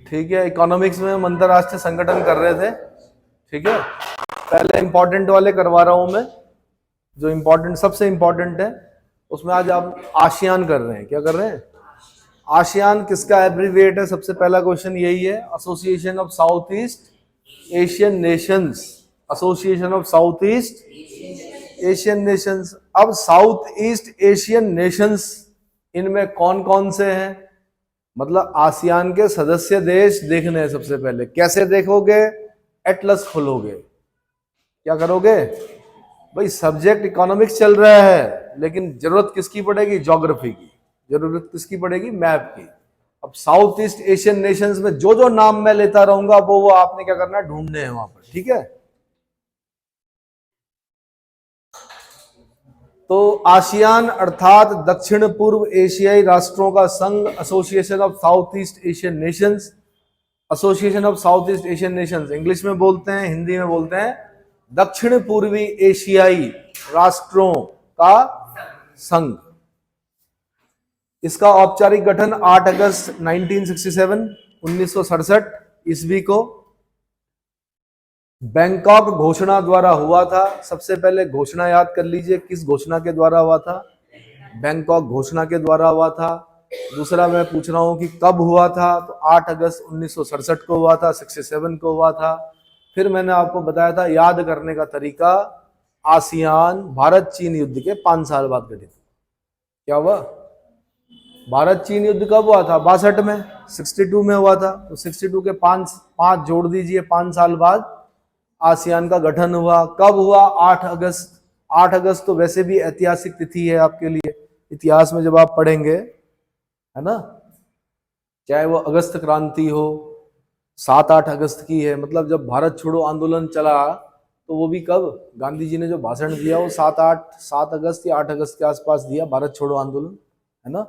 ठीक है, इकोनॉमिक्स में हम अंतरराष्ट्रीय संगठन कर रहे थे। ठीक है, पहले इंपॉर्टेंट वाले करवा रहा हूं मैं, जो इंपॉर्टेंट सबसे इंपॉर्टेंट है उसमें आज आप आसियान कर रहे हैं। क्या कर रहे हैं? आसियान किसका एब्रीविएट है? सबसे पहला क्वेश्चन यही है, association of south east Asian Nations. Association of south east Asian Nations. अब साउथ ईस्ट एशियन नेशंस, इनमें कौन कौन से हैं? मतलब आसियान के सदस्य देश देखने हैं। सबसे पहले कैसे देखोगे? एटलस खोलोगे। क्या करोगे भाई? सब्जेक्ट इकोनॉमिक्स चल रहा है, लेकिन जरूरत किसकी पड़ेगी? ज्योग्राफी की। जरूरत किसकी पड़ेगी? मैप की। अब साउथ ईस्ट एशियन नेशंस में जो जो नाम मैं लेता रहूंगा वो आपने क्या करना है? ढूंढने हैं वहां पर। ठीक है, तो आसियान अर्थात दक्षिण पूर्व एशियाई राष्ट्रों का संघ, association of south east Asian Nations. Association of south east Asian Nations English में बोलते हैं, हिंदी में बोलते हैं दक्षिण पूर्वी एशियाई राष्ट्रों का संघ। इसका औपचारिक गठन 8 अगस्त 1967 ईस्वी को बैंकॉक घोषणा द्वारा हुआ था। सबसे पहले घोषणा याद कर लीजिए, किस घोषणा के द्वारा हुआ था? बैंकॉक घोषणा के द्वारा हुआ था। दूसरा मैं पूछ रहा हूं कि कब हुआ था, तो 8 अगस्त 1967 को हुआ था, 67 को हुआ था। फिर मैंने आपको बताया था याद करने का तरीका, आसियान भारत चीन युद्ध के 5 साल बाद गठित। क्या हुआ? भारत चीन युद्ध कब हुआ था? 62 में, 62 में हुआ था। तो 62 के 5 जोड़ दीजिए, 5 साल बाद आसियान का गठन हुआ। कब हुआ? 8 अगस्त। 8 अगस्त तो वैसे भी ऐतिहासिक तिथि है आपके लिए, इतिहास में जब आप पढ़ेंगे, है ना, चाहे वो अगस्त क्रांति हो, 7-8 अगस्त की है। मतलब जब भारत छोड़ो आंदोलन चला, तो वो भी कब? गांधी जी ने जो भाषण दिया वो 7 अगस्त या 8 अगस्त के आसपास दिया, भारत छोड़ो आंदोलन, है ना।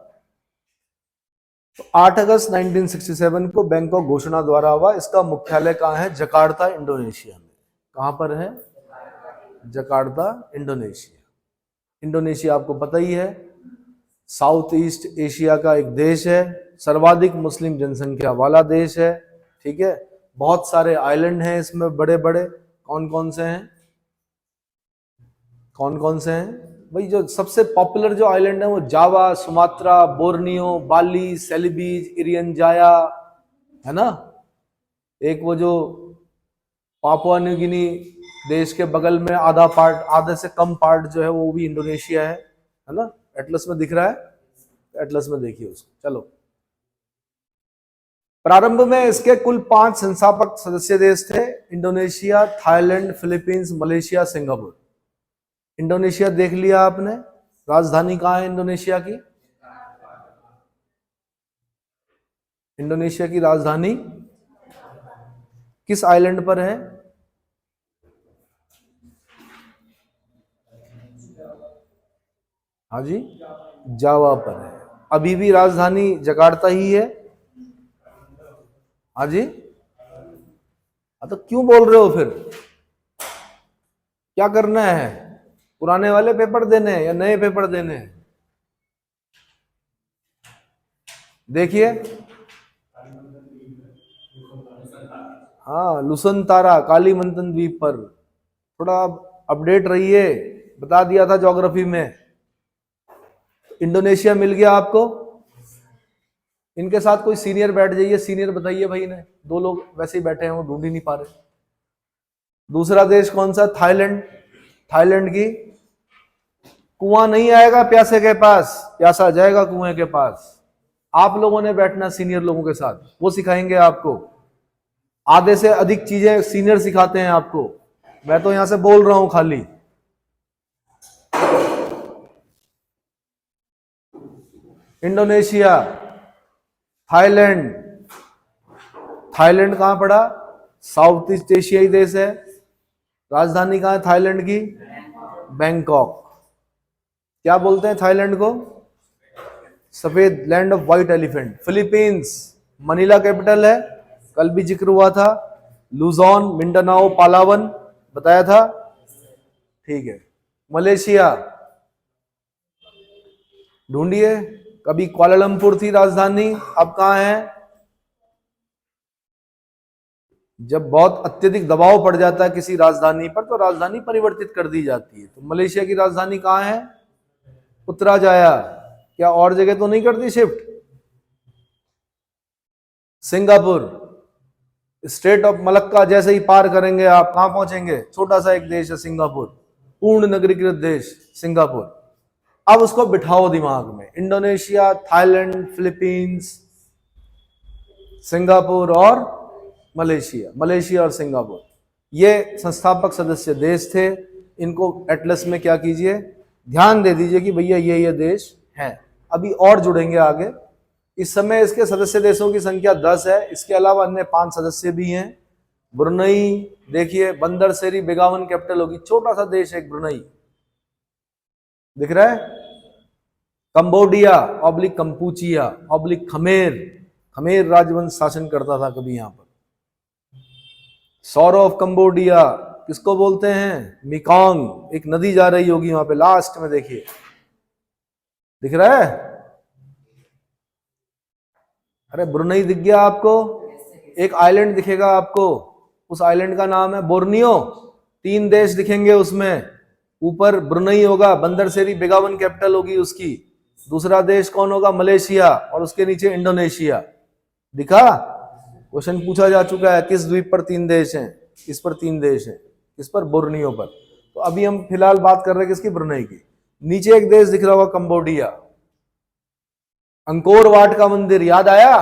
तो 8 अगस्त 1967 को बैंकॉक घोषणा द्वारा हुआ। इसका मुख्यालय कहाँ है? जकार्ता, इंडोनेशिया में। कहां पर है? Jakarta, Indonesia. इंडोनेशिया आपको पता ही है, साउथ ईस्ट एशिया का एक देश है, सर्वाधिक मुस्लिम जनसंख्या वाला देश है। ठीक है, बहुत सारे आइलैंड हैं इसमें बड़े बड़े। कौन कौन से हैं? कौन कौन से हैं भाई? जो सबसे पॉपुलर जो आइलैंड है वो जावा, सुमात्रा, बोर्नियो, बाली, सेलिबीज, इरियन जाया, है ना। एक वो जो पापुआ न्यू गिनी देश के बगल में आधा पार्ट, आधे से कम पार्ट जो है वो भी इंडोनेशिया है ना। एटलस में दिख रहा है, एटलस में देखिए उसको। चलो, प्रारंभ में इसके कुल 5 संस्थापक सदस्य देश थे, Indonesia, Thailand, Philippines, Malaysia, Singapore. Indonesia देख लिया आपने। राजधानी कहां है इंडोनेशिया की? इंडोनेशिया की राजधानी किस आइलैंड पर है? हाँ जी, जावा पर है। अभी भी राजधानी जकार्ता ही है। हाँ जी, तो क्यों बोल रहे हो फिर? क्या करना है? पुराने वाले पेपर देने हैं या नए पेपर देने हैं? देखिए, हाँ, लुसनतारा कालीमंतन द्वीप पर। थोड़ा अपडेट रहिए, बता दिया था ज्योग्राफी में। इंडोनेशिया मिल गया आपको। इनके साथ कोई सीनियर बैठ जाइए, सीनियर बताइए भाई ने। 2 लोग वैसे ही बैठे हैं, वो ढूंढ ही नहीं पा रहे। दूसरा देश कौन सा? थाईलैंड। थाईलैंड की कुआं नहीं आएगा प्यासे के पास, प्यासा जाएगा कुएं के पास। आप लोगों ने बैठना सीनियर लोगों के साथ, वो सिखाएंगे आपको। आधे से अधिक चीजें सीनियर सिखाते हैं आपको, मैं तो यहां से बोल रहा हूं खाली। Indonesia, Thailand. थाईलैंड कहां पड़ा? साउथ ईस्ट एशियाई देश है। राजधानी कहां है थाईलैंड की? बैंकॉक। क्या बोलते हैं थाईलैंड को? सफेद, land of white elephant. Philippines, Manila capital है, कल भी जिक्र हुआ था। लुजोन, मिंडानाओ, पालावन बताया था। ठीक है, मलेशिया ढूंढिए। कभी कुआलालंपुर थी राजधानी, अब कहां है? जब बहुत अत्यधिक दबाव पड़ जाता है किसी राजधानी पर तो राजधानी परिवर्तित कर दी जाती है। तो मलेशिया की राजधानी कहाँ है? पुत्रजाया। क्या और जगह तो नहीं कर दी shift? Singapore. Strait of Malacca जैसे ही पार करेंगे आप कहां पहुंचेंगे? छोटा सा एक देश है सिंगापुर, पूर्ण नगरीकृत देश सिंगापुर। अब उसको बिठाओ दिमाग में, इंडोनेशिया, थाईलैंड, फिलीपींस, सिंगापुर और मलेशिया। मलेशिया और सिंगापुर ये संस्थापक सदस्य देश थे। इनको एटलस में क्या कीजिए, ध्यान दे दीजिए कि भैया ये देश हैं। अभी और जुड़ेंगे आगे। इस समय इसके सदस्य देशों की संख्या 10 है। इसके अलावा अन्य 5 सदस्य भी हैं। ब्रुनई देखिए, बंदर सेरी बेगावन कैपिटल होगी, छोटा सा देश है ब्रुनई, दिख रहा है? Cambodia oblique Kampuchea oblique Khmer, Khmer राजवंश शासन करता था कभी यहां पर। सौर ऑफ कंबोडिया किसको बोलते हैं? मिकांग, एक नदी जा रही होगी वहां पे लास्ट में, देखिए दिख रहा है? अरे ब्रुनई दिख गया आपको? एक आइलैंड दिखेगा आपको, उस आइलैंड का नाम है बोर्नियो। 3 देश दिखेंगे उसमें, ऊपर ब्रुनई होगा, बंदर सेरी बेगावन कैपिटल होगी उसकी। दूसरा देश कौन होगा? मलेशिया, और उसके नीचे इंडोनेशिया। दिखा? क्वेश्चन पूछा जा चुका है, किस द्वीप पर 3 देश हैं? इस पर 3 देश हैं, इस पर बोर्नियो पर। तो अभी हम फिलहाल बात कर रहे हैं किसकी? ब्रुनई की। नीचे एक देश दिख रहा होगा कंबोडिया। अंकोर वाट का मंदिर याद आया?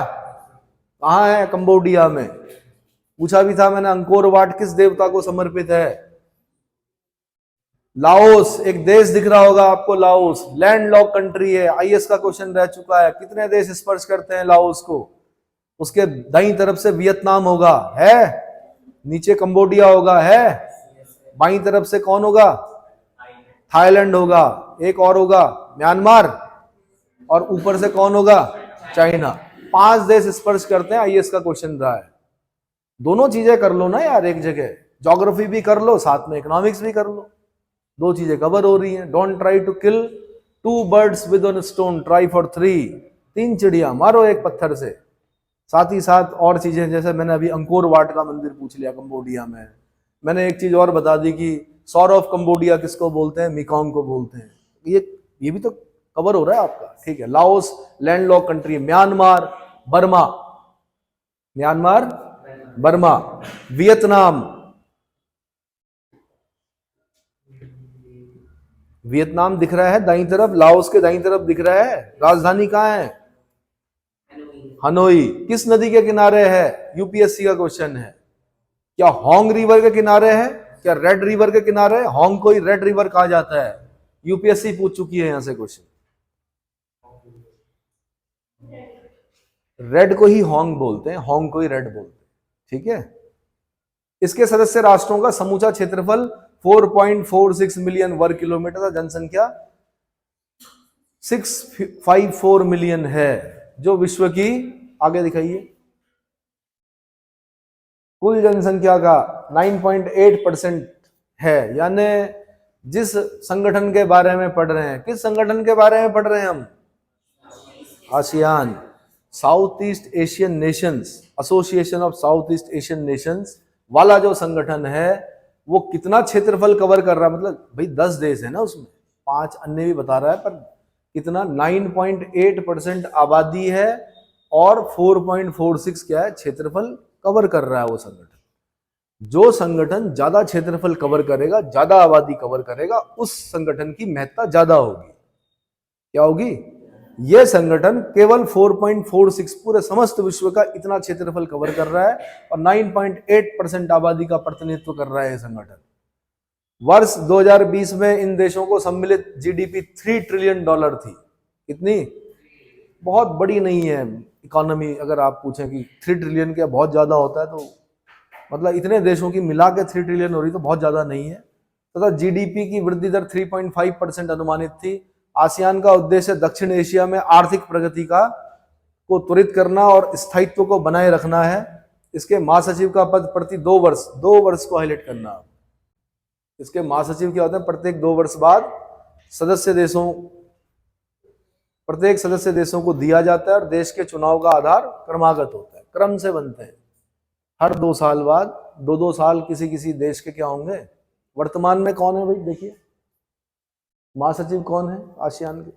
कहां है? कंबोडिया में। पूछा भी था मैंने, अंकोर वाट किस देवता को समर्पित है? लाओस एक देश दिख रहा होगा आपको, लाओस लैंड लॉक कंट्री है। आईएएस का क्वेश्चन रह चुका है, कितने देश स्पर्श करते हैं लाओस को? उसके दाईं तरफ से वियतनाम होगा, है? नीचे कंबोडिया होगा, है? बाईं तरफ से कौन होगा? थाईलैंड होगा, एक और होगा म्यांमार, और ऊपर से कौन होगा? चाइना। 5 देश स्पर्श करते हैं, आईएएस का क्वेश्चन रहा है। दोनों चीजें कर लो ना यार, एक जगह ज्योग्राफी भी कर लो, साथ में इकोनॉमिक्स भी कर लो, 2 चीजें कवर हो रही हैं। Don't try to kill 2 birds with one stone, try for 3। 3 चिड़िया मारो एक पत्थर से। साथ ही साथ और चीजें, जैसे मैंने अभी अंकोर वाट का मंदिर पूछ लिया कंबोडिया में। मैंने एक चीज और बता दी कि सौर ऑफ कंबोडिया किसको बोलते हैं? मिकांग को बोलते हैं। ये भी तो कवर हो रहा है आपका, ठीक है? लाओस लैंडलॉक कंट्री है। Myanmar, Burma, Myanmar, Burma, Vietnam, Vietnam दिख रहा है दाईं तरफ, लाओस के दाईं तरफ दिख रहा है। राजधानी कहां है? हनोई। किस नदी के किनारे है? यूपीएससी का क्वेश्चन है। क्या होंग रिवर के किनारे है? क्या रेड रिवर के किनारे? होंग को ही रेड रिवर कहा जाता है, यूपीएससी पूछ चुकी है यहां से क्वेश्चन। रेड को ही होंग बोलते हैं, होंग को ही रेड बोलते हैं, ठीक है? इसके सदस्य राष्ट्रों का समूचा क्षेत्रफल 4.46 मिलियन वर्ग किलोमीटर था। जनसंख्या 654 मिलियन है, जो विश्व की, आगे दिखाइए, कुल जनसंख्या का 9.8% है। यानी जिस संगठन के बारे में पढ़ रहे हैं, किस संगठन के बारे में पढ़ रहे हैं हम? ASEAN, south east Asian Nations, association of south east Asian Nations वाला जो संगठन है, वो कितना क्षेत्रफल कवर कर रहा है? मतलब भाई 10 देश है ना उसमें, 5 अन्य भी बता रहा है, पर कितना? 9.8% आबादी है और 4.46 क्या है? क्षेत्रफल कवर कर रहा है वो संगठन। जो संगठन ज्यादा क्षेत्रफल कवर करेगा, ज्यादा आबादी कवर करेगा, उस संगठन की महत्ता ज्यादा होगी। क्या होगी? यह संगठन केवल 4.46 पूरे समस्त विश्व का इतना क्षेत्रफल कवर कर रहा है और 9.8% आबादी का प्रतिनिधित्व कर रहा है यह संगठन। वर्ष 2020 में इन देशों को सम्मिलित जीडीपी $3 ट्रिलियन थी। कितनी? बहुत बड़ी नहीं है इकोनॉमी। अगर आप पूछें कि 3 ट्रिलियन क्या बहुत ज्यादा होता है, तो मतलब इतने देशों की मिला के 3 ट्रिलियन हो रही तो बहुत ज्यादा नहीं है। तथा जीडीपी की वृद्धि दर 3.5% अनुमानित थी। आसियान का उद्देश्य दक्षिण एशिया में आर्थिक प्रगति को त्वरित करना और स्थायित्व को बनाए रखना है। इसके महासचिव का पद प्रति 2 वर्ष को हाईलाइट करना। इसके महासचिव क्या होते हैं? प्रत्येक 2 वर्ष बाद प्रत्येक सदस्य देशों को दिया जाता है और देश के चुनाव का आधार क्रमागत होता है, क्रम से बनते हैं। हर 2 साल बाद 2-2 साल किसी किसी देश के क्या होंगे। वर्तमान में कौन है भाई, देखिए महासचिव कौन है आसियान के?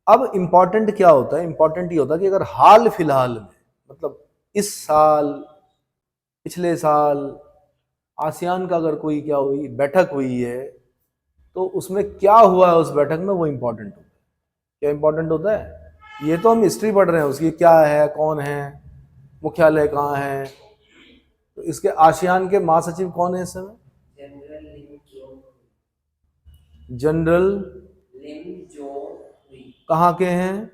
अब इंपॉर्टेंट क्या होता है, इंपॉर्टेंट ये होता है कि अगर हाल फिलहाल में, मतलब इस साल, पिछले साल आसियान का अगर कोई क्या हुई बैठक हुई है, तो उसमें क्या हुआ है उस बैठक में, वो इंपॉर्टेंट होता है। क्या इंपॉर्टेंट होता है? ये तो हम हिस्ट्री पढ़ रहे हैं उसकी, क्या है, कौन है, मुख्यालय कहाँ है। तो इसके आसियान के महासचिव कौन है इस समय? जनरल कहाँ के हैं?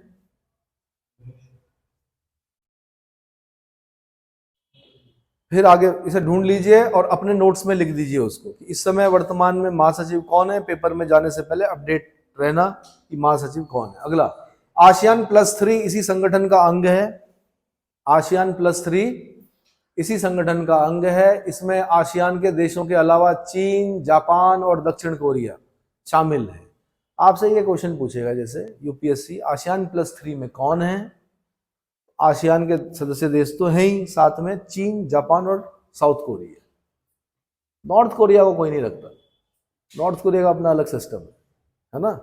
फिर आगे इसे ढूंढ लीजिए और अपने नोट्स में लिख दीजिए उसको कि इस समय वर्तमान में महासचिव कौन है। पेपर में जाने से पहले अपडेट रहना कि महासचिव कौन है। अगला, ASEAN+3 इसी संगठन का अंग है। ASEAN+3 इसी संगठन का अंग है। इसमें आसियान के देशों के अलावा चीन, जापान और दक्षिण कोरिया शामिल है। आपसे ये क्वेश्चन पूछेगा जैसे यूपीएससी, ASEAN+3 में कौन है? आसियान के सदस्य देश तो हैं ही, साथ में चीन, जापान और साउथ कोरिया। नॉर्थ कोरिया को कोई नहीं रखता, नॉर्थ कोरिया का अपना अलग सिस्टम है ना।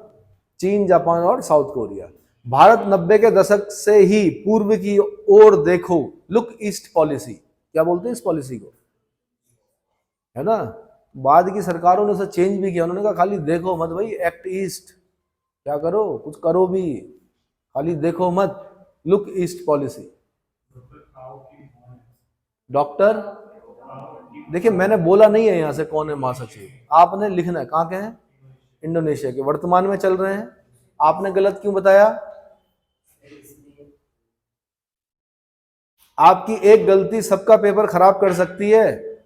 चीन, जापान और साउथ कोरिया। भारत 90 के दशक से ही पूर्व की ओर देखो, लुक ईस्ट पॉलिसी, क्या बोलते हैं इस पॉलिसी को, है ना। बाद की सरकारों ने उसे चेंज भी किया, उन्होंने कहा खाली देखो मत भाई, एक्ट ईस्ट, क्या करो, कुछ करो भी, खाली देखो मत, लुक ईस्ट पॉलिसी। डॉक्टर, देखिए मैंने बोला नहीं है यहां से कौन है महासचिव, आपने लिखना है। कहां के हैं? इंडोनेशिया के, वर्तमान में चल रहे हैं। आपने गलत क्यों बताया? आपकी एक गलती सबका पेपर खराब कर सकती है,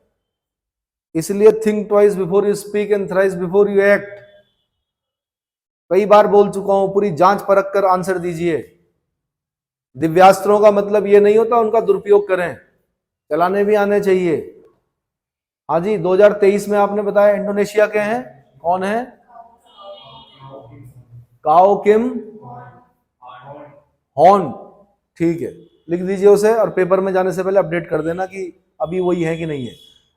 इसलिए think twice before you speak and thrice before you act. कई बार बोल चुका हूं, पूरी जांच परख कर आंसर दीजिए। दिव्यास्त्रों का मतलब ये नहीं होता उनका दुरुपयोग करें, चलाने भी आने चाहिए। हाँ जी, 2023 में आपने बताया इंडोनेशिया के हैं, कौन है? काओ किम हॉन, ठीक है, लिख दीजिए उसे और पेपर में जाने से पहले अपडेट कर देना कि अभी वही है कि नहीं है।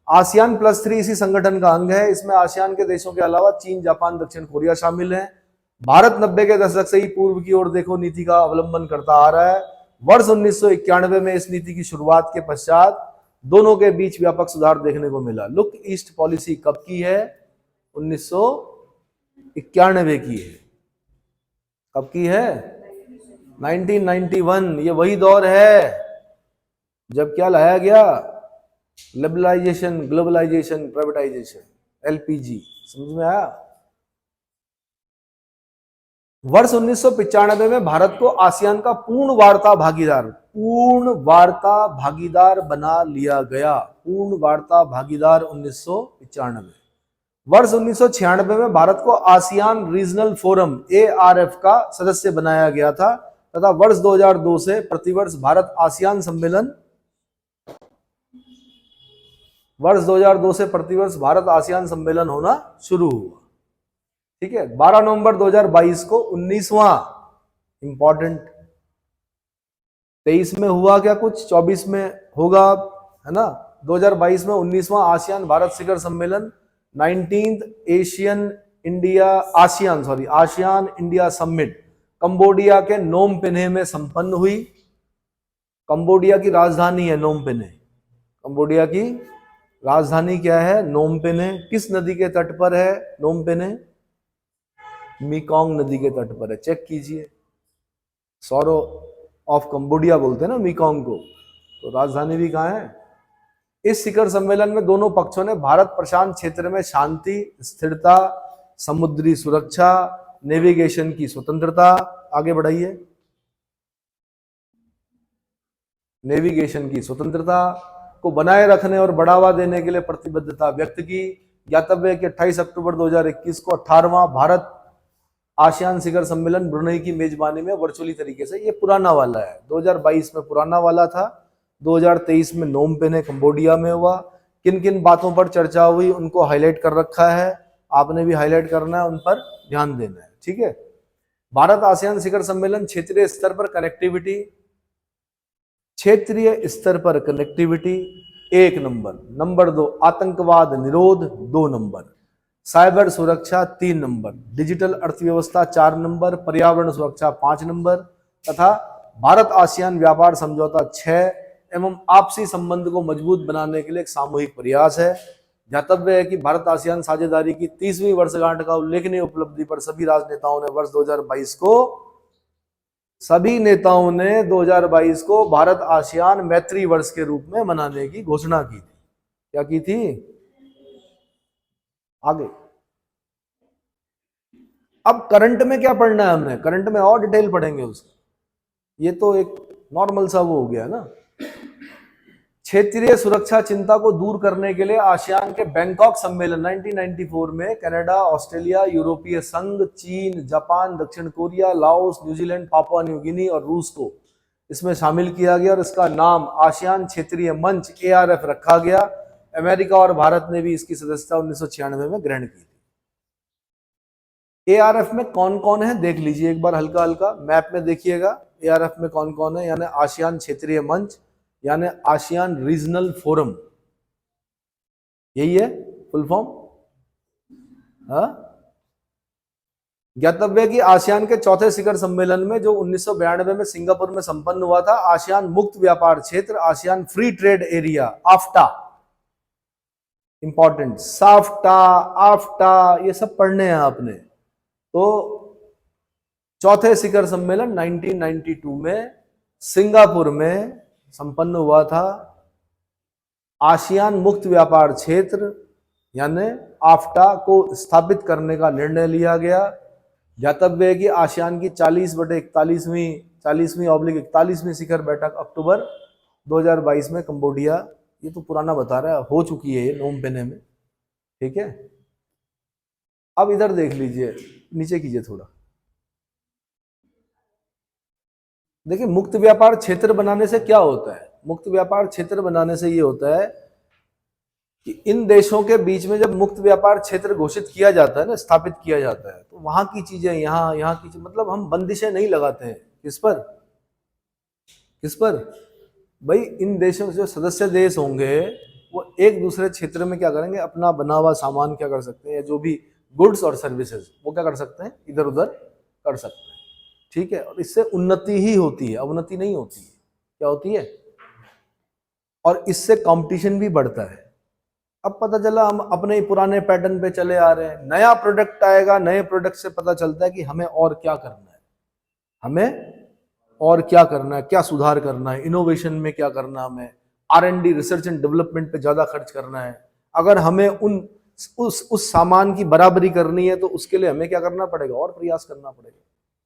ASEAN+3 इसी संगठन का अंग है। इसमें आसियान के देशों के अलावा चीन, जापान, दक्षिण कोरिया शामिल है। भारत 90 के दशक से ही पूर्व की ओर देखो नीति का अवलंबन करता आ रहा है। वर्ष 1991 में इस नीति की शुरुआत के पश्चात दोनों के बीच व्यापक सुधार देखने को मिला। लुक ईस्ट पॉलिसी कब की है? 1991 की है। कब की है? 1991। ये वही दौर है जब क्या लाया गया? Liberalisation, globalisation, privatisation, LPG। समझ में आया? वर्ष 1995 में भारत को आसियान का पूर्ण वार्ता भागीदार बना लिया गया। पूर्ण वार्ता भागीदार 1995। वर्ष 1996 में भारत को आसियान रीजनल फोरम ARF का सदस्य बनाया गया था तथा वर्ष 2002 से प्रतिवर्ष भारत आसियान सम्मेलन होना शुरू हुआ। ठीक है, 12 नवंबर 2022 को 19वां, इंपॉर्टेंट, 23 में हुआ क्या कुछ, 24 में होगा, है ना। 2022 में 19वां आसियान भारत शिखर सम्मेलन, 19th ASEAN India summit Cambodia के नोम पेन्हे में संपन्न हुई। कंबोडिया की राजधानी है नोम पेन्हे। कंबोडिया की राजधानी क्या है? नोम पेन्हे। किस नदी के तट पर है नोम पेन्हे? मीकोंग नदी के तट पर है, चेक कीजिए। सॉरो ऑफ कंबोडिया बोलते हैं ना मीकोंग को, तो राजधानी भी कहाँ है? इस शिखर सम्मेलन में दोनों पक्षों ने भारत प्रशांत क्षेत्र में शांति, स्थिरता, समुद्री सुरक्षा, नेविगेशन की स्वतंत्रता, आगे बढ़ाइए, नेविगेशन की स्वतंत्रता को बनाए रखने और बढ़ावा देने के लिए प्रतिबद्धता व्यक्त की। ज्ञातव्य कि 28 अक्टूबर 2021 को 18वां भारत आसियान शिखर सम्मेलन ब्रुनेई की मेजबानी में वर्चुअली तरीके से, ये पुराना वाला है, 2022 में पुराना वाला था, 2023 में नोम पेन्हे कंबोडिया में हुआ। किन किन बातों पर चर्चा हुई उनको हाईलाइट कर रखा है, आपने भी हाईलाइट करना है, उन पर ध्यान देना है। ठीक है, भारत आसियान शिखर सम्मेलन क्षेत्रीय स्तर पर कनेक्टिविटी, क्षेत्रीय स्तर पर कनेक्टिविटी 1 नंबर। नंबर 2 आतंकवाद निरोध 2 नंबर, साइबर सुरक्षा 3 नंबर, डिजिटल अर्थव्यवस्था 4 नंबर, पर्यावरण सुरक्षा 5 नंबर तथा भारत आसियान व्यापार समझौता 6 एवं आपसी संबंध को मजबूत बनाने के लिए एक सामूहिक प्रयास है। ध्यातव्य है कि भारत आसियान साझेदारी की 30वीं वर्षगांठ का उल्लेखनीय उपलब्धि पर सभी राजनेताओं ने वर्ष 2022 को भारत आसियान मैत्री वर्ष के रूप में मनाने की घोषणा की थी। क्या की थी? आगे अब करंट में क्या पढ़ना है हमने? करंट में और डिटेल पढ़ेंगे उसका, ये तो एक नॉर्मल सा वो हो गया ना। क्षेत्रीय सुरक्षा चिंता को दूर करने के लिए आसियान के बैंकॉक सम्मेलन 1994 में कनाडा, ऑस्ट्रेलिया, यूरोपीय संघ, चीन, जापान, दक्षिण Korea, Laos, New Zealand, Papua New Guinea और रूस को इसमें शामिल किया गया और इसका नाम आसियान क्षेत्रीय मंच ARF रखा गया। अमेरिका और भारत ने भी इसकी सदस्यता 1996 में ग्रहण की थी। ARF में कौन कौन है देख लीजिए एक बार, हल्का हल्का मैप में देखिएगा ARF में कौन कौन है। यानी आसियान क्षेत्रीय मंच, यानी आसियान रीजनल फोरम, यही है फुल फॉर्म। ज्ञातव्य है कि आसियान के चौथे शिखर सम्मेलन में जो 1992 में सिंगापुर में संपन्न हुआ था, आसियान मुक्त व्यापार क्षेत्र, ASEAN free trade area, AFTA, important, SAFTA, AFTA, ये सब पढ़ने हैं आपने। तो चौथे शिखर सम्मेलन 1992 में सिंगापुर में संपन्न हुआ था। आसियान मुक्त व्यापार क्षेत्र यानी आफ्टा को स्थापित करने का निर्णय लिया गया। ज्ञातव्य है कि आसियान की 40/41वीं शिखर बैठक अक्टूबर 2022 में कंबोडिया, ये तो पुराना बता रहा है, हो चुकी है ये नोम पेने में, ठीक है। अब इधर देख लीजिए, नीचे कीजिए थोड़ा, देखिए मुक्त व्यापार क्षेत्र बनाने से क्या होता है। मुक्त व्यापार क्षेत्र बनाने से ये होता है कि इन देशों के बीच में जब मुक्त व्यापार क्षेत्र घोषित किया जाता है ना, स्थापित किया जाता है, तो वहां की चीजें यहाँ की चीजें, मतलब हम बंदिशें नहीं लगाते हैं। किस पर? भाई इन देशों के जो सदस्य देश होंगे वो एक दूसरे क्षेत्र में क्या करेंगे, अपना बना हुआ सामान क्या कर सकते हैं, जो भी गुड्स और सर्विसेज वो क्या कर सकते हैं, इधर उधर कर सकते हैं, ठीक है। और इससे उन्नति ही होती है, अवनति नहीं होती है। क्या होती है? और इससे कंपटीशन भी बढ़ता है। अब पता चला हम अपने ही पुराने पैटर्न पे चले आ रहे हैं, नया प्रोडक्ट आएगा, नए प्रोडक्ट से पता चलता है कि हमें और क्या करना है, क्या सुधार करना है, इनोवेशन में क्या करना है, हमें R&D रिसर्च एंड डेवलपमेंट पे ज्यादा खर्च करना है। अगर हमें उस सामान की बराबरी करनी है तो उसके लिए हमें क्या करना पड़ेगा, और प्रयास करना पड़ेगा,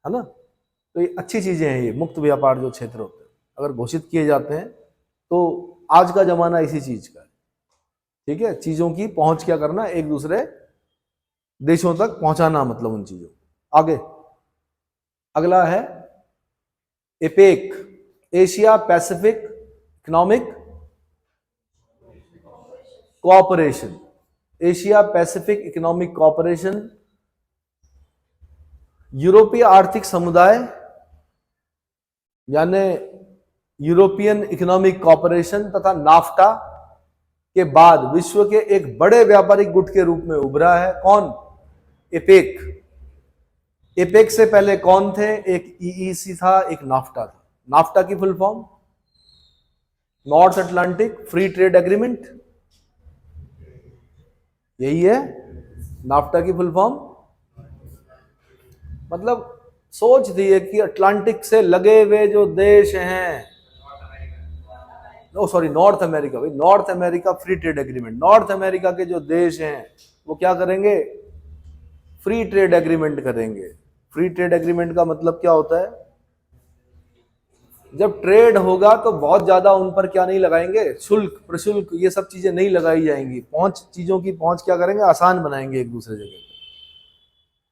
है ना। तो ये अच्छी चीजें हैं, ये मुक्त व्यापार जो क्षेत्र होते हैं अगर घोषित किए जाते हैं तो आज का जमाना इसी चीज का है, ठीक है। चीजों की पहुंच क्या करना, एक दूसरे देशों तक पहुंचाना, मतलब उन चीजों। आगे अगला है APEC, Asia Pacific economic cooperation. Asia Pacific economic cooperation यूरोपीय आर्थिक समुदाय यानी यूरोपियन इकोनॉमिक कोऑपरेशन तथा नाफ्टा के बाद विश्व के एक बड़े व्यापारिक गुट के रूप में उभरा है। कौन? एपेक। एपेक से पहले कौन थे? एक EEC था, एक नाफ्टा था। नाफ्टा की full form north Atlantic free trade agreement, यही है नाफ्टा की फुल फॉर्म। मतलब सोच दिए कि अटलांटिक से लगे हुए जो देश हैं, नॉर्थ अमेरिका, भाई north America free trade agreement, north America के जो देश हैं वो क्या करेंगे, फ्री ट्रेड एग्रीमेंट करेंगे। फ्री ट्रेड एग्रीमेंट का मतलब क्या होता है, जब ट्रेड होगा तो बहुत ज्यादा उन पर क्या नहीं लगाएंगे, शुल्क प्रशुल्क ये सब चीजें नहीं लगाई जाएंगी, चीजों की पहुंच क्या करेंगे, आसान बनाएंगे एक दूसरे जगह।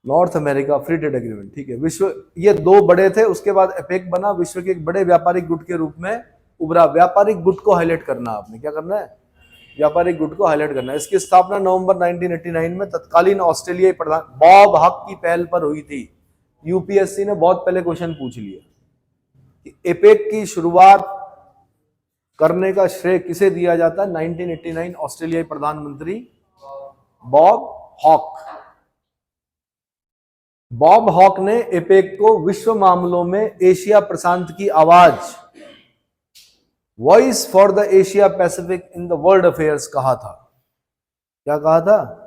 North America free trade agreement, ठीक है। विश्व, ये दो बड़े थे, उसके बाद एपेक बना, विश्व के एक बड़े व्यापारिक गुट के रूप में उभरा। व्यापारिक गुट को हाईलाइट करना, आपने क्या करना है, व्यापारिक गुट को हाईलाइट करना है। इसकी स्थापना नवंबर 1989 में तत्कालीन ऑस्ट्रेलियाई प्रधान बॉब हक की पहल पर हुई थी। यूपीएससी ने बहुत पहले क्वेश्चन पूछ लिया कि एपेक की शुरुआत करने का श्रेय किसे दिया जाता है? 1989 ऑस्ट्रेलियाई प्रधानमंत्री बॉब हॉक। बॉब हॉक ने एपेक को विश्व मामलों में एशिया प्रशांत की आवाज, voice for the Asia Pacific in the world affairs कहा था। क्या कहा था?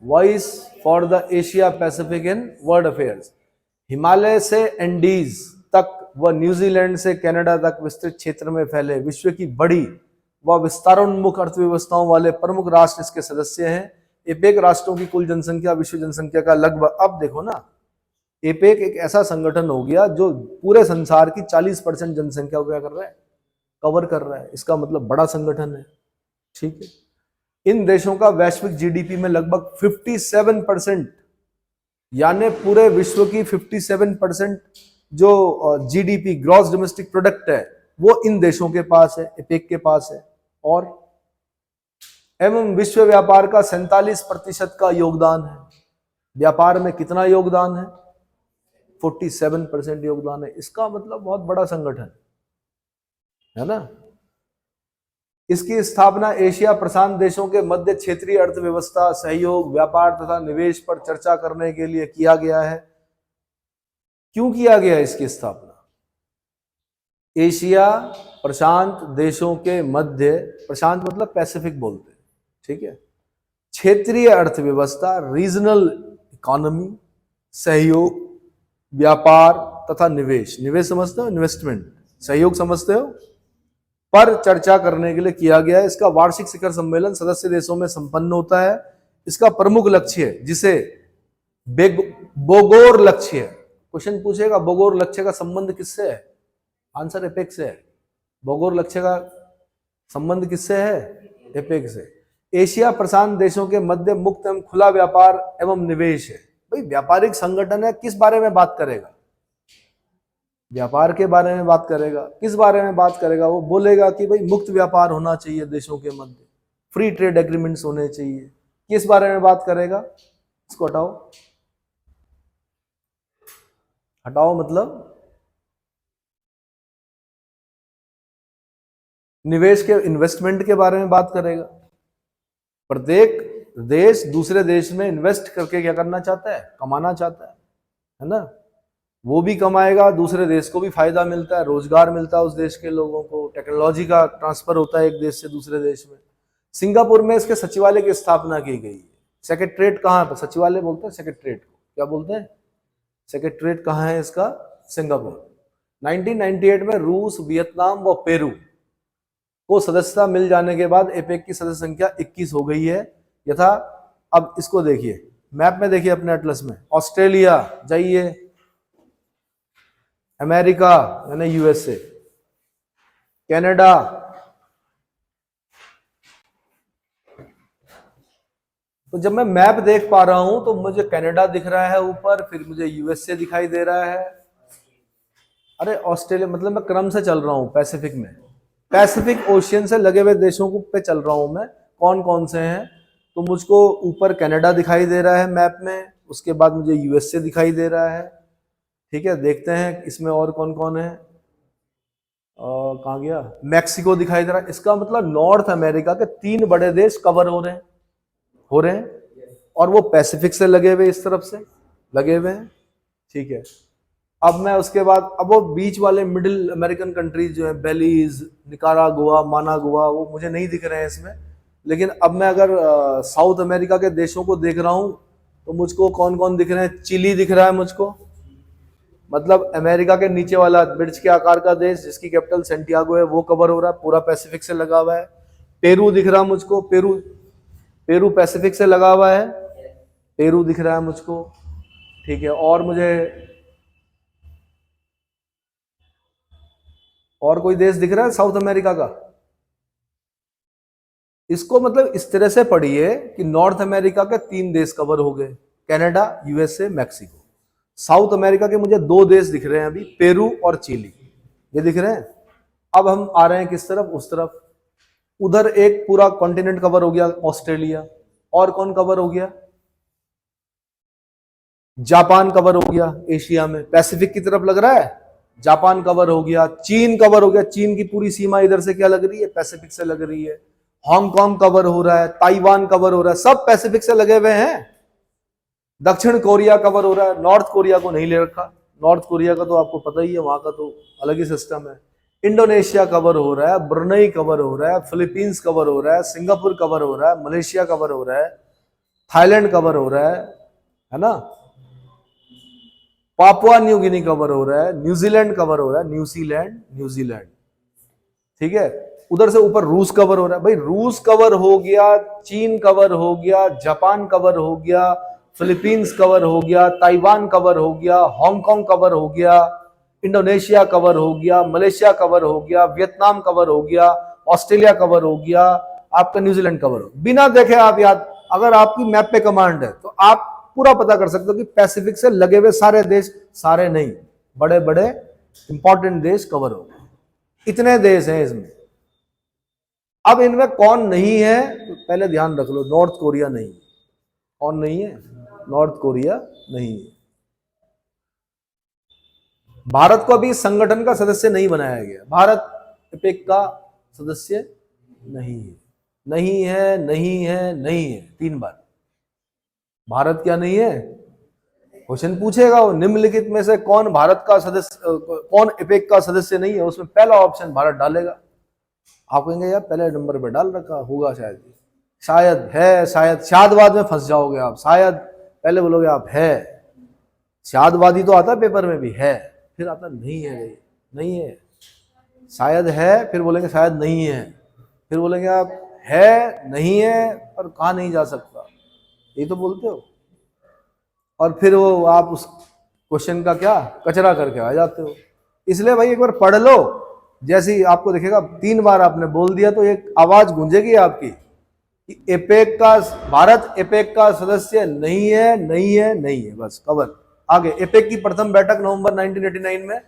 Voice for the Asia Pacific in world affairs. Himalaya से एंडीज तक व न्यूजीलैंड से कनाडा तक विस्तृत क्षेत्र में फैले विश्व की बड़ी व विस्तारोन्मुख अर्थव्यवस्थाओं वाले प्रमुख राष्ट्र इसके सदस्य हैं। एपेक राष्ट्रों की कुल जनसंख्या विश्व जनसंख्या का लगभग, अब देखो ना, एपेक एक ऐसा संगठन हो गया जो पूरे संसार की 40% जनसंख्या को क्या कर रहा है? कवर कर रहा है। इसका मतलब बड़ा संगठन है। ठीक है। इन देशों का वैश्विक जीडीपी में लगभग 57%, यानी पूरे विश्व की 57% जो जीडीपी ग्रॉस डोमेस्टिक प्रोडक्ट है वो इन देशों के पास है, एपेक के पास है। और एवं विश्व व्यापार का 47% का योगदान है। व्यापार में कितना योगदान है? 47% योगदान है। इसका मतलब बहुत बड़ा संगठन है ना। इसकी स्थापना एशिया प्रशांत देशों के मध्य क्षेत्रीय अर्थव्यवस्था, सहयोग, व्यापार तथा निवेश पर चर्चा करने के लिए किया गया है। क्यों किया गया है इसकी स्थापना? एशिया प्रशांत देशों के मध्य, प्रशांत मतलब पैसिफिक बोलते हैं, ठीक है, क्षेत्रीय अर्थव्यवस्था, रीजनल इकोनॉमी, सहयोग, व्यापार तथा निवेश, निवेश समझते हो, इन्वेस्टमेंट, सहयोग समझते हो, पर चर्चा करने के लिए किया गया है। इसका वार्षिक शिखर सम्मेलन सदस्य देशों में संपन्न होता है। इसका प्रमुख लक्ष्य है जिसे बोगोर लक्ष्य है। क्वेश्चन पूछेगा बोगोर लक्ष्य का संबंध किससे है? आंसर एपेक से है। बोगोर लक्ष्य का संबंध किससे है? एपेक से। एशिया प्रशांत देशों के मध्य मुक्त एवं खुला व्यापार एवं निवेश है। भाई व्यापारिक संगठन है, किस बारे में बात करेगा? व्यापार के बारे में बात करेगा। किस बारे में बात करेगा? वो बोलेगा कि भाई मुक्त व्यापार होना चाहिए देशों के मध्य, फ्री ट्रेड एग्रीमेंट्स होने चाहिए। किस बारे में बात करेगा? इसको हटाओ, हटाओ मतलब निवेश के, इन्वेस्टमेंट के बारे में बात करेगा। प्रत्येक देश दूसरे देश में इन्वेस्ट करके क्या करना चाहता है? कमाना चाहता है ना। वो भी कमाएगा, दूसरे देश को भी फायदा मिलता है, रोजगार मिलता है उस देश के लोगों को, टेक्नोलॉजी का ट्रांसफर होता है एक देश से दूसरे देश में। सिंगापुर में इसके सचिवालय की स्थापना की गई है। सेक्रेटरीट कहाँ है? सचिवालय बोलते हैं सेक्रेटरीट को, क्या बोलते हैं? सेक्रेटरीट कहाँ है इसका? सिंगापुर। 1998 में रूस, वियतनाम व पेरू को सदस्यता मिल जाने के बाद एपेक की सदस्य संख्या 21 हो गई है यथा। अब इसको देखिए, मैप में देखिए अपने एटलस में, ऑस्ट्रेलिया जाइए, अमेरिका यानी यूएसए, कनाडा, तो जब मैं मैप देख पा रहा हूं तो मुझे कनाडा दिख रहा है ऊपर, फिर मुझे यूएसए दिखाई दे रहा है। अरे ऑस्ट्रेलिया मतलब मैं क्रम से चल रहा हूं पैसिफिक में, पैसिफिक ओशियन से लगे हुए देशों को पे चल रहा हूं मैं, कौन कौन से हैं। तो मुझको ऊपर कनाडा दिखाई दे रहा है मैप में, उसके बाद मुझे यूएसए दिखाई दे रहा है। ठीक है, देखते हैं इसमें और कौन कौन है। कहाँ गया? मैक्सिको दिखाई दे रहा है। इसका मतलब नॉर्थ अमेरिका के 3 बड़े देश कवर हो रहे हैं और वो पैसिफिक से लगे हुए, इस तरफ से लगे हुए हैं। ठीक है, अब मैं उसके बाद, अब वो बीच वाले मिडिल अमेरिकन कंट्रीज जो है, बेलीज, निकारागुआ, मानागुआ, वो मुझे नहीं दिख रहे हैं इसमें। लेकिन अब मैं अगर साउथ अमेरिका के देशों को देख रहा हूं तो मुझको कौन कौन दिख रहे हैं? चिली दिख रहा है मुझको, मतलब अमेरिका के नीचे वाला मिर्च के आकार का देश जिसकी कैपिटल सेंटियागो है, वो कवर हो रहा है, पूरा पैसिफिक से लगा हुआ है। पेरू दिख रहा है मुझको, पेरू पैसिफिक से लगा हुआ है, पेरू दिख रहा है मुझको। ठीक है, और मुझे और कोई देश दिख रहा है साउथ अमेरिका का? इसको मतलब इस तरह से पढ़िए कि नॉर्थ अमेरिका के 3 देश कवर हो गए, Canada, USA, Mexico. South America के मुझे 2 देश दिख रहे हैं अभी, पेरू और चिली, ये दिख रहे हैं। अब हम आ रहे हैं किस तरफ? उस तरफ। उधर एक पूरा कॉन्टिनेंट कवर हो गया, ऑस्ट्रेलिया। और कौन कवर हो गया? जापान कवर हो गया एशिया में, पैसिफिक की तरफ लग रहा है, जापान कवर हो गया, चीन कवर हो गया, चीन की पूरी सीमा इधर से क्या लग रही है, पैसिफिक से लग रही है, हांगकांग कवर हो रहा है, ताइवान कवर हो रहा है, सब पैसिफिक से लगे हुए हैं। दक्षिण कोरिया कवर हो रहा है, नॉर्थ कोरिया को नहीं ले रखा, नॉर्थ कोरिया का तो आपको पता ही है, वहां का तो अलग ही सिस्टम है। इंडोनेशिया कवर हो रहा है, ब्रुनेई कवर हो रहा है, फिलीपींस कवर हो रहा है, सिंगापुर कवर हो रहा है, मलेशिया कवर हो रहा है, थाईलैंड कवर हो रहा है ना, पापुआ न्यू गिनी कवर हो रहा है, न्यूजीलैंड कवर हो रहा है, न्यूजीलैंड, ठीक है। उधर से ऊपर रूस कवर हो रहा है, भाई रूस कवर हो गया, चीन कवर हो गया, जापान कवर हो गया, फिलीपींस कवर हो गया, ताइवान कवर हो गया, हांगकांग कवर हो गया, इंडोनेशिया कवर हो गया, मलेशिया कवर हो गया, वियतनाम कवर हो गया, ऑस्ट्रेलिया कवर हो गया, आपका न्यूजीलैंड कवर हो, बिना देखे आप याद, अगर आपकी मैप पे कमांड है तो आप पूरा पता कर सकते हो कि पैसिफिक से लगे हुए सारे देश, सारे नहीं, बड़े बड़े इंपॉर्टेंट देश कवर हो गए, इतने देश हैं इसमें। अब इनमें कौन नहीं है तो पहले ध्यान रख लो, नॉर्थ कोरिया नहीं, कौन नहीं है, नॉर्थ कोरिया नहीं है। भारत को अभी संगठन का सदस्य नहीं बनाया गया, भारत एपेक का सदस्य नहीं है, नहीं है, नहीं है, नहीं है, 3 बार भारत क्या नहीं है। क्वेश्चन पूछेगा वो निम्नलिखित में से कौन भारत का सदस्य, कौन एपेक का सदस्य नहीं है, उसमें पहला ऑप्शन भारत डालेगा। आप कहेंगे यार पहले नंबर पे डाल रखा होगा, शायद है, शायदवाद में फंस जाओगे आप, शायद पहले बोलोगे आप है, शायदवादी तो आता है पेपर में भी, है फिर आता नहीं है, नहीं है, शायद है, फिर बोलेंगे शायद नहीं है, फिर बोलेंगे आप है नहीं है पर कहा नहीं जा सकता, ये तो बोलते हो, और फिर वो आप उस क्वेश्चन का क्या कचरा करके आ जाते हो। इसलिए भाई एक बार पढ़ लो, जैसे ही आपको दिखेगा 3 बार आपने बोल दिया तो एक आवाज गूंजेगी आपकी कि एपेक का, भारत एपेक का सदस्य नहीं है, नहीं है, नहीं है, बस कवर। आगे, एपेक की प्रथम बैठक नवंबर 1989 में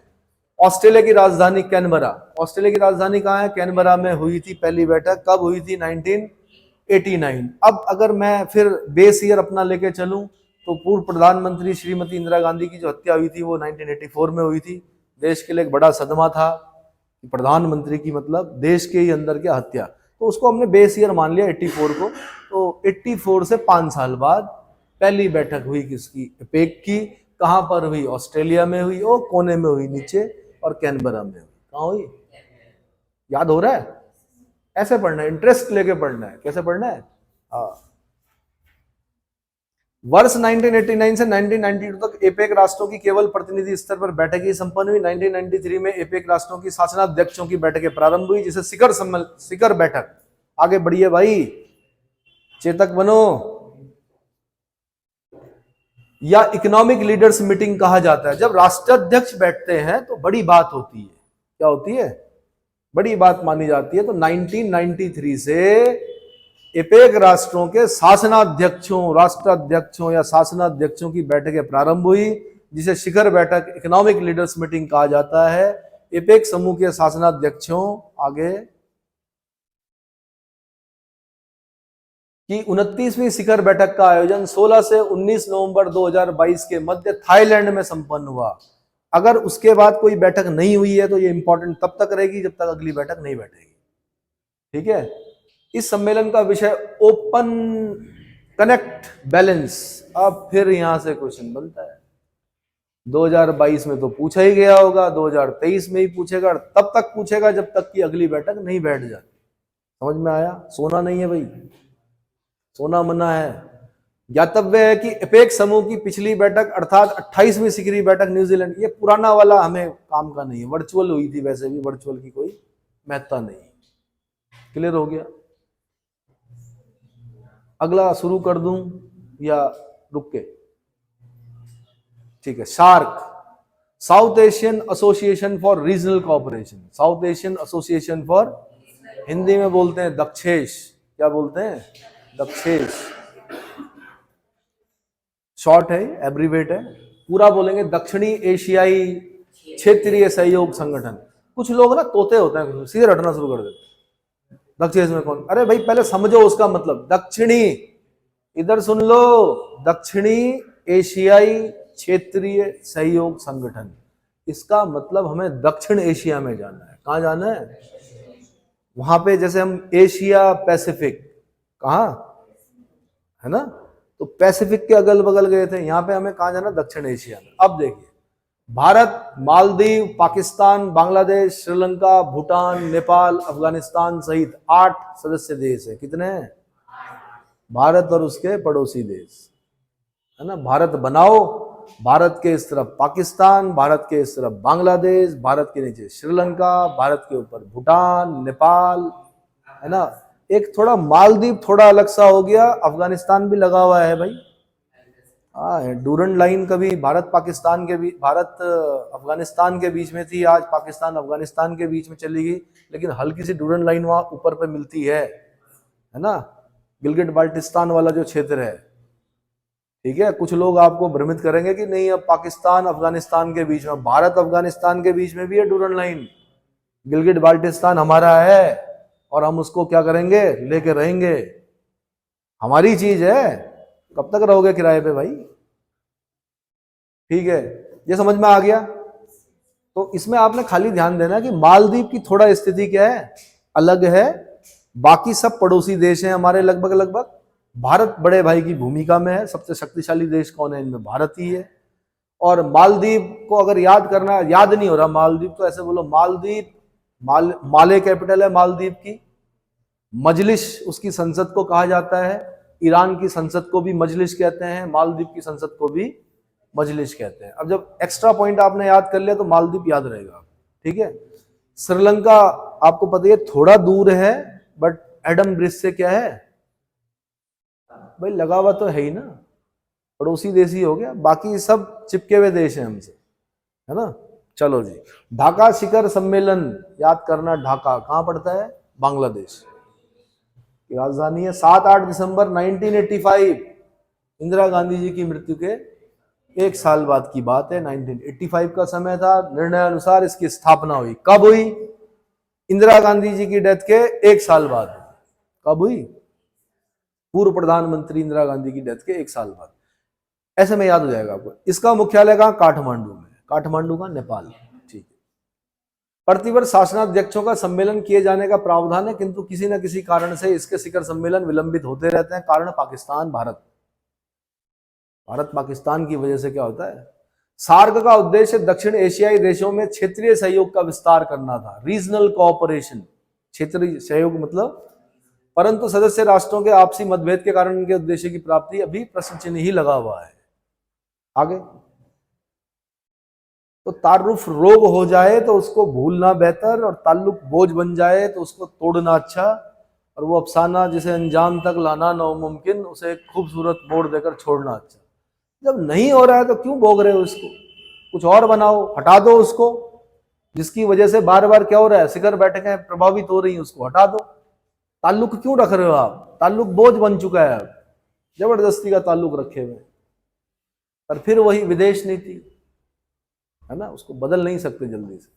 ऑस्ट्रेलिया की राजधानी कैनबरा, ऑस्ट्रेलिया की राजधानी कहाँ है, कैनबरा में हुई थी पहली बैठक, कब हुई थी, 1989। अब अगर मैं फिर बेस ईयर अपना लेके चलूं तो पूर्व प्रधानमंत्री श्रीमती इंदिरा गांधी की जो हत्या हुई थी वो 1984 में हुई थी, देश के लिए एक बड़ा सदमा था, प्रधानमंत्री की मतलब देश के ही अंदर की हत्या, तो उसको हमने बेस ईयर मान लिया 84 को। तो 84 से 5 साल बाद पहली बैठक हुई किसकी, एपेक की, कहां पर हुई, ऑस्ट्रेलिया में हुई, ओ कोने में हुई नीचे, और कैनबरा में हुई, कहां हुई, याद हो रहा है, ऐसे पढ़ना है, इंटरेस्ट लेके पढ़ना है, कैसे पढ़ना है, हाँ। वर्ष 1989 से 1992 तक एपेक राष्ट्रों की केवल प्रतिनिधि स्तर पर बैठकें संपन्न हुई। 1993 में एपेक राष्ट्रों की शासनाध्यक्षों की बैठकें प्रारंभ हुई, जिसे शिखर बैठक, आगे बढ़िए भाई, चेतक बनो, या इकोनॉमिक लीडर्स मीटिंग कहा जाता है। जब राष्ट्राध्यक्ष बैठते हैं तो बड़ी बात होती है, क्या होती है, बड़ी बात मानी जाती है। तो 1993 से एपेक राष्ट्रों के शासनाध्यक्षों, राष्ट्राध्यक्षों या शासनाध्यक्षों की बैठकें प्रारंभ हुई, जिसे शिखर बैठक, इकोनॉमिक लीडर्स मीटिंग कहा जाता है। एपेक समूह के शासनाध्यक्षों, आगे, की 29वीं शिखर बैठक का आयोजन 16 से 19 नवंबर 2022 के मध्य थाईलैंड में संपन्न हुआ। अगर उसके बाद कोई बैठक नहीं हुई है तो ये इंपॉर्टेंट तब तक रहेगी जब तक अगली बैठक नहीं बैठेगी, ठीक है। इस सम्मेलन का विषय ओपन कनेक्ट बैलेंस। अब फिर यहां से क्वेश्चन बनता है, 2022 में तो पूछा ही गया होगा, 2023 में ही पूछेगा, तब तक पूछेगा जब तक कि अगली बैठक नहीं बैठ जाती। समझ में आया, सोना नहीं है भाई, सोना मना है। ज्ञातव्य है कि एपेक समूह की पिछली बैठक अर्थात 28वीं शिखरी बैठक न्यूजीलैंड, ये पुराना वाला हमें काम का नहीं है, वर्चुअल हुई थी, वैसे भी वर्चुअल की कोई महत्ता नहीं। क्लियर हो गया, अगला शुरू कर दूं या रुक के, ठीक है। SAARC, South Asian Association for Regional Cooperation, South Asian Association for, Hindi में बोलते हैं दक्षेश, क्या बोलते हैं, दक्षेश, शॉर्ट है, एब्रीवेट है, पूरा बोलेंगे दक्षिणी एशियाई क्षेत्रीय सहयोग संगठन। कुछ लोग ना तोते होते हैं, सीधे रटना शुरू कर देते, दक्षेश में कौन, अरे भाई पहले समझो उसका मतलब, दक्षिणी, इधर सुन लो, दक्षिणी एशियाई क्षेत्रीय सहयोग संगठन। इसका मतलब हमें दक्षिण एशिया में जाना है। कहाँ जाना है? वहां पे जैसे हम एशिया पैसिफिक, कहाँ है ना, तो पैसिफिक के अगल बगल गए थे, यहाँ पे हमें कहाँ जाना? दक्षिण एशिया में। अब देखिए, भारत, मालदीव, पाकिस्तान, बांग्लादेश, श्रीलंका, भूटान, नेपाल, अफगानिस्तान सहित 8 सदस्य देश है। कितने हैं? भारत और उसके पड़ोसी देश, है ना। भारत बनाओ, भारत के इस तरफ पाकिस्तान, भारत के इस तरफ बांग्लादेश, भारत के नीचे श्रीलंका, भारत के ऊपर भूटान, नेपाल, है ना। एक थोड़ा मालदीव थोड़ा अलग सा हो गया, अफगानिस्तान भी लगा हुआ है भाई। हाँ, डूरन लाइन कभी भारत पाकिस्तान के बीच, भारत अफगानिस्तान के बीच में थी, आज पाकिस्तान अफगानिस्तान के बीच में चली गई, लेकिन हल्की सी डूरन लाइन वहां ऊपर पे मिलती है ना। गिलगिट बाल्टिस्तान वाला जो क्षेत्र है, ठीक है। कुछ लोग आपको भ्रमित करेंगे कि नहीं, अब पाकिस्तान अफगानिस्तान के बीच में, भारत अफगानिस्तान के बीच में भी है डूरन लाइन। गिलगिट बाल्टिस्तान हमारा है और हम उसको क्या करेंगे? लेके रहेंगे, हमारी चीज है। कब तक रहोगे किराए पे भाई? ठीक है, ये समझ में आ गया। तो इसमें आपने खाली ध्यान देना कि मालदीव की थोड़ा स्थिति क्या है? अलग है। बाकी सब पड़ोसी देश हैं हमारे लगभग लगभग। भारत बड़े भाई की भूमिका में है। सबसे शक्तिशाली देश कौन है इनमें? भारत ही है। और मालदीव को अगर याद करना, याद नहीं हो रहा मालदीव, तो ऐसे बोलो मालदीव, माले कैपिटल है मालदीव की। मजलिस उसकी संसद को कहा जाता है। ईरान की संसद को भी मजलिस कहते हैं, मालदीव की संसद को भी मजलिस कहते हैं। अब जब एक्स्ट्रा पॉइंट आपने याद कर लिया तो मालदीव याद रहेगा, ठीक है। श्रीलंका आपको पता है थोड़ा दूर है, बट एडम ब्रिज से क्या है भाई? लगा हुआ तो है ही ना, पड़ोसी देश ही हो गया। बाकी सब चिपके हुए देश हैं हमसे, है ना। चलो जी, ढाका शिखर सम्मेलन याद करना। ढाका कहां पड़ता है? बांग्लादेश की राजधानी है। 7-8 दिसंबर 1985, इंदिरा गांधी जी की मृत्यु के 1 साल बाद की बात है। 1985 का समय था। निर्णय अनुसार इसकी स्थापना हुई। कब हुई? इंदिरा गांधी जी की डेथ के 1 साल बाद। कब हुई? पूर्व प्रधानमंत्री इंदिरा गांधी की डेथ के 1 साल बाद। ऐसे में याद हो जाएगा आपको। इसका मुख्यालय कहां? काठमांडू में। काठमांडू का नेपाल, ठीक है। प्रतिवर्ष शासनाध्यक्षों का सम्मेलन किए जाने का प्रावधान है, किंतु किसी न किसी कारण से इसके शिखर सम्मेलन विलंबित होते रहते हैं। कारण पाकिस्तान, भारत पाकिस्तान की वजह से क्या होता है। सार्क का उद्देश्य दक्षिण एशियाई देशों में क्षेत्रीय सहयोग का विस्तार करना था। रीजनल कोऑपरेशन, क्षेत्रीय सहयोग मतलब, परंतु सदस्य राष्ट्रों के आपसी मतभेद के कारण इनके उद्देश्य की प्राप्ति अभी प्रश्न चिन्ह ही लगा हुआ है। आगे, तो तारुफ रोग हो जाए तो उसको भूलना बेहतर, और ताल्लुक बोझ बन जाए तो उसको तोड़ना अच्छा, और वो अफसाना जिसे अंजाम तक लाना नामुमकिन उसे एक खूबसूरत मोड़ देकर छोड़ना अच्छा। जब नहीं हो रहा है तो क्यों भोग रहे हो इसको? कुछ और बनाओ, हटा दो उसको। जिसकी वजह से बार बार क्या हो रहा है? शिखर बैठकें प्रभावित हो रही हैं, उसको हटा दो। ताल्लुक क्यों रख रहे हो आप? ताल्लुक बोझ बन चुका है, अब जबरदस्ती का ताल्लुक रखे हुए। और फिर वही विदेश नीति, है ना, उसको बदल नहीं सकते जल्दी से।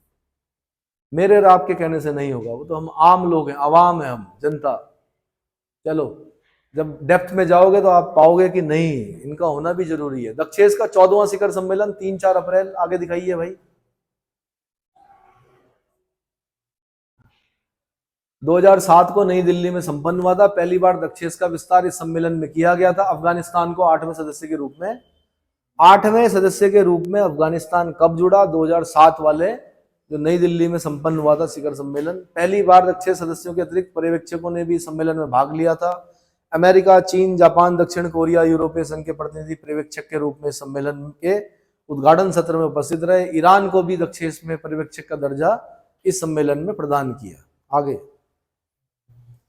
मेरे और आपके कहने से नहीं होगा, वो तो हम आम लोग हैं, अवाम है, हम जनता। चलो, जब डेप्थ में जाओगे तो आप पाओगे कि नहीं, इनका होना भी जरूरी है। दक्षेस का 14वां शिखर सम्मेलन 3-4 अप्रैल, आगे दिखाइए भाई। 2007 को नई दिल्ली में संपन्न हुआ था। पहली बार दक्षेस का विस्तार इस सम्मेलन में किया गया था। अफगानिस्तान को 8वें सदस्य के रूप में, 8वें सदस्य के रूप में अफगानिस्तान कब जुड़ा? 2007 वाले जो नई दिल्ली में संपन्न हुआ था शिखर सम्मेलन। पहली बार दक्षेस सदस्यों के अतिरिक्त पर्यवेक्षकों ने भी सम्मेलन में भाग लिया था। अमेरिका, चीन, जापान, दक्षिण कोरिया, यूरोपीय संघ के प्रतिनिधि पर्यवेक्षक के रूप में सम्मेलन के उद्घाटन सत्र में उपस्थित रहे। ईरान को भी दक्षेस में पर्यवेक्षक का दर्जा इस सम्मेलन में प्रदान किया। आगे,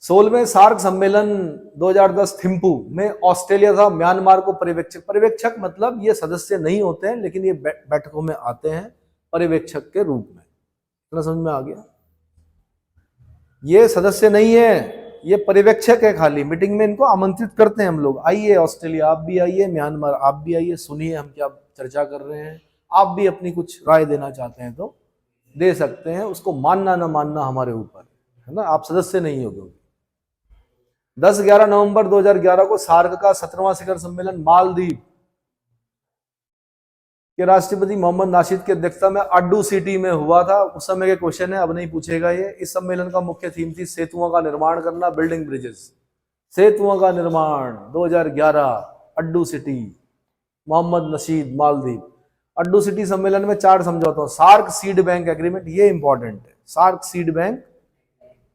16वें सार्क सम्मेलन 2010 थिम्पू में ऑस्ट्रेलिया था। म्यांमार को पर्यवेक्षक मतलब ये सदस्य नहीं होते हैं, लेकिन ये बैठकों में आते हैं पर्यवेक्षक के रूप में। इतना समझ में आ गया? ये सदस्य नहीं है, ये पर्यवेक्षक है खाली। मीटिंग में इनको आमंत्रित करते हैं हम लोग, आइए ऑस्ट्रेलिया आप भी आइए, म्यांमार आप भी आइए, सुनिए हम क्या चर्चा कर रहे हैं। आप भी अपनी कुछ राय देना चाहते हैं तो दे सकते हैं, उसको मानना ना मानना हमारे ऊपर है ना, आप सदस्य नहीं होगे। 10-11 नवंबर 2011 को सार्क का 17वां शिखर सम्मेलन मालदीव कि राष्ट्रपति मोहम्मद नाशिद की अध्यक्षता में अड्डू सिटी में हुआ था। उस समय के क्वेश्चन है, अब नहीं पूछेगा ये। इस सम्मेलन का मुख्य थीम थी सेतुओं का निर्माण करना, बिल्डिंग ब्रिजेस। सेतुओं का निर्माण 2011, अड्डू सिटी, मोहम्मद नशीद, मालदीव। अड्डू सिटी सम्मेलन में 4 समझौतों, सार्क सीड बैंक एग्रीमेंट, ये इंपॉर्टेंट है। सार्क सीड बैंक,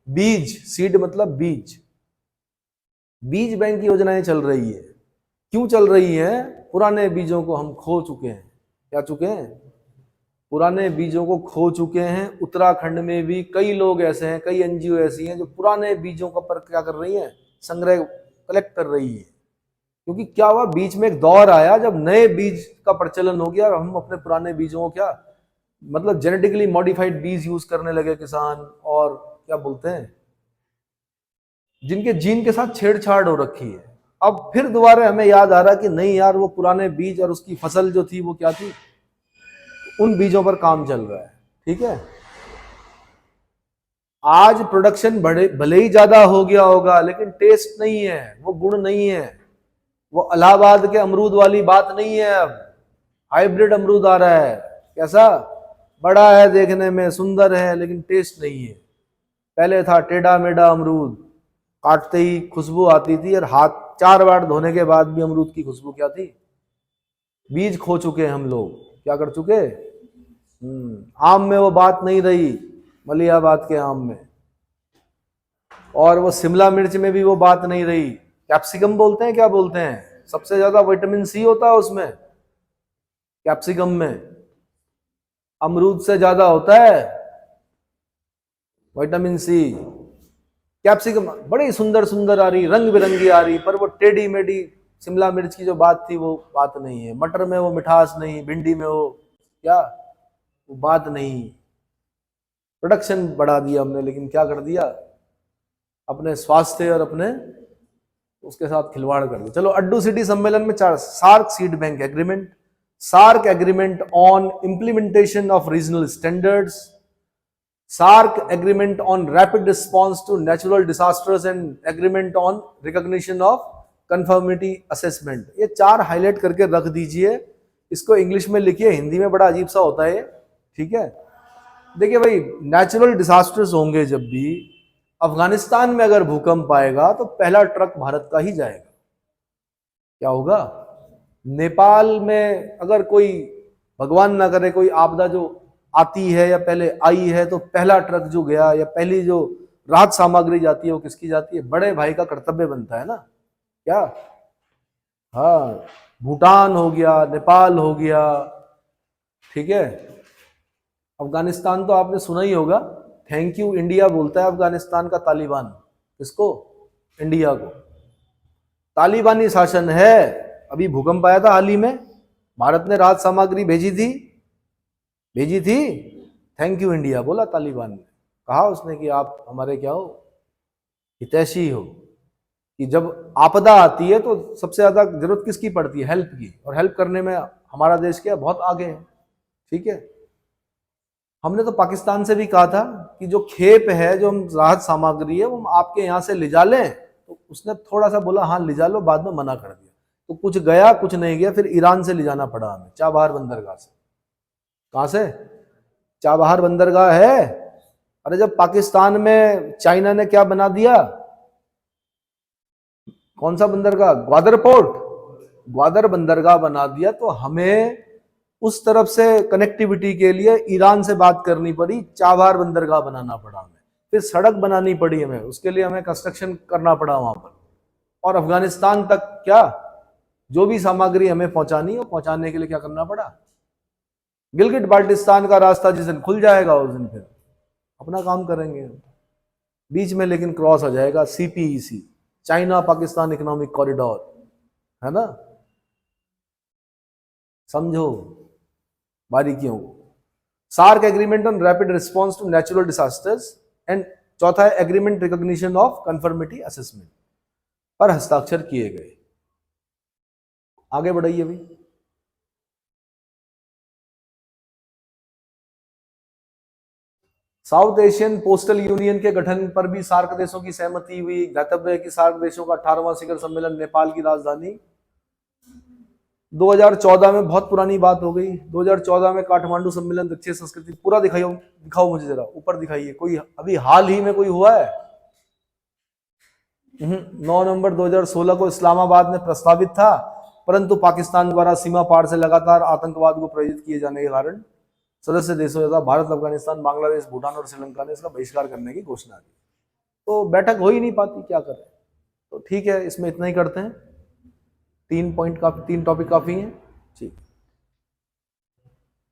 बीज, सीड मतलब बीज, बीज बैंक की योजनाएं चल रही है। क्यों चल रही है? पुराने बीजों को हम खो चुके हैं। क्या चुके हैं? पुराने बीजों को खो चुके हैं। उत्तराखंड में भी कई लोग ऐसे हैं, कई एनजीओ ऐसी हैं जो पुराने बीजों का पर क्या कर रही हैं, संग्रह, कलेक्ट कर रही है। क्योंकि क्या हुआ, बीच में एक दौर आया जब नए बीज का प्रचलन हो गया और हम अपने पुराने बीजों को क्या मतलब जेनेटिकली मॉडिफाइड बीज यूज करने लगे किसान, और क्या बोलते हैं, जिनके जीन के साथ छेड़छाड़ हो रखी है। अब फिर दोबारा हमें याद आ रहा कि नहीं यार, वो पुराने बीज और उसकी फसल जो थी वो क्या थी, उन बीजों पर काम चल रहा है। ठीक है, आज प्रोडक्शन भले ही ज्यादा हो गया होगा, लेकिन टेस्ट नहीं है, वो गुण नहीं है, वो इलाहाबाद के अमरूद वाली बात नहीं है। अब हाइब्रिड अमरूद आ रहा है, कैसा बड़ा है, देखने में सुंदर है, लेकिन टेस्ट नहीं है। पहले था टेढ़ा मेढ़ा अमरूद, काटते ही खुशबू आती थी, और हाथ 4 बार धोने के बाद भी अमरूद की खुशबू क्या थी। बीज खो चुके हम लोग, क्या कर चुके। आम में वो बात नहीं रही, मलियाबाद के आम में, और वो शिमला मिर्च में भी वो बात नहीं रही। कैप्सिकम बोलते हैं, क्या बोलते हैं, सबसे ज्यादा विटामिन सी होता है उसमें, कैप्सिकम में। अमरूद से ज्यादा होता है विटामिन सी। कैप्सिकम बड़ी सुंदर सुंदर आ रही, रंग बिरंगी आ रही, पर वो टेढ़ी मेढ़ी शिमला मिर्च की जो बात थी वो बात नहीं है। मटर में वो मिठास नहीं, भिंडी में वो क्या, वो बात नहीं। प्रोडक्शन बढ़ा दिया हमने, लेकिन क्या कर दिया, अपने स्वास्थ्य और अपने उसके साथ खिलवाड़ कर दिया। चलो, अड्डू सिटी सम्मेलन में 4, SAARC seed bank agreement, SAARC agreement on implementation of regional standards, SAARC agreement on rapid response to natural disasters and agreement on recognition of conformity assessment. ये 4 हाईलाइट करके रख दीजिए। इसको इंग्लिश में लिखिए, हिंदी में बड़ा अजीब सा होता है। ठीक है, देखिए भाई, नेचुरल डिजास्टर्स होंगे जब भी, अफगानिस्तान में अगर भूकंप आएगा तो पहला ट्रक भारत का ही जाएगा। क्या होगा, नेपाल में अगर कोई, भगवान ना करे, कोई आपदा जो आती है या पहले आई है, तो पहला ट्रक जो गया या पहली जो राहत सामग्री जाती है वो किसकी जाती है, बड़े भाई का कर्तव्य बनता है ना। क्या, हाँ, भूटान हो गया, नेपाल हो गया। ठीक है, अफगानिस्तान तो आपने सुना ही होगा, थैंक यू इंडिया बोलता है अफगानिस्तान का तालिबान। किसको, इंडिया को। तालिबानी शासन है। अभी भूकंप आया था हाल ही में, भारत ने राहत सामग्री भेजी थी, थैंक यू इंडिया बोला तालिबान ने। कहा उसने कि आप हमारे क्या हो, हितैषी हो, कि जब आपदा आती है तो सबसे ज्यादा जरूरत किसकी पड़ती है, हेल्प की, और हेल्प करने में हमारा देश क्या बहुत आगे है। ठीक है, हमने तो पाकिस्तान से भी कहा था कि जो खेप है, जो हम राहत सामग्री है, वो हम आपके यहाँ से ले जा लें, तो उसने थोड़ा सा बोला हाँ ले जा लो, बाद में मना कर दिया। तो कुछ गया कुछ नहीं गया, फिर ईरान से ले जाना पड़ा हमें, चाबहार बंदरगाह से। कहाँ से, चाबहार बंदरगाह है। अरे जब पाकिस्तान में चाइना ने क्या बना दिया, कौन सा बंदरगाह, ग्वादर पोर्ट, ग्वादर बंदरगाह बना दिया, तो हमें उस तरफ से कनेक्टिविटी के लिए ईरान से बात करनी पड़ी, चाबहार बंदरगाह बनाना पड़ा हमें, फिर सड़क बनानी पड़ी हमें, उसके लिए हमें कंस्ट्रक्शन करना पड़ा वहां पर। और अफगानिस्तान तक क्या, जो भी सामग्री हमें पहुंचानी है, पहुंचाने के लिए क्या करना पड़ा। गिलगिट बाल्टिस्तान का रास्ता जिस दिन खुल जाएगा उस दिन फिर अपना काम करेंगे। बीच में लेकिन क्रॉस हो जाएगा CPEC, China Pakistan economic corridor, है ना। समझो बारीकियों को। SAARC agreement on rapid response to natural disasters, and चौथा है agreement recognition of conformity assessment पर हस्ताक्षर किए गए। आगे बढ़ाइए अभी। साउथ एशियन पोस्टल यूनियन के गठन पर भी सार्क देशों की सहमति हुई। ज्ञातव्य है कि सार्क देशों का 18वां शिखर सम्मेलन नेपाल की राजधानी 2014 में, बहुत पुरानी बात हो गई, 2014 में काठमांडू सम्मेलन दक्षिण संस्कृति, पूरा दिखाओ, दिखाओ मुझे जरा, ऊपर दिखाइए, कोई अभी हाल ही में कोई हुआ है? 9 नवंबर 2016 को इस्लामाबाद में प्रस्तावित था, परंतु पाकिस्तान द्वारा सीमा पार से लगातार आतंकवाद को प्रेरित किए जाने के कारण सदस्य देशों तथा भारत, अफगानिस्तान, बांग्लादेश, भूटान और श्रीलंका ने इसका बहिष्कार करने की घोषणा की। तो बैठक हो ही नहीं पाती, क्या करें। तो ठीक है, इसमें इतना ही करते हैं। 3 टॉपिक काफी हैं। ठीक।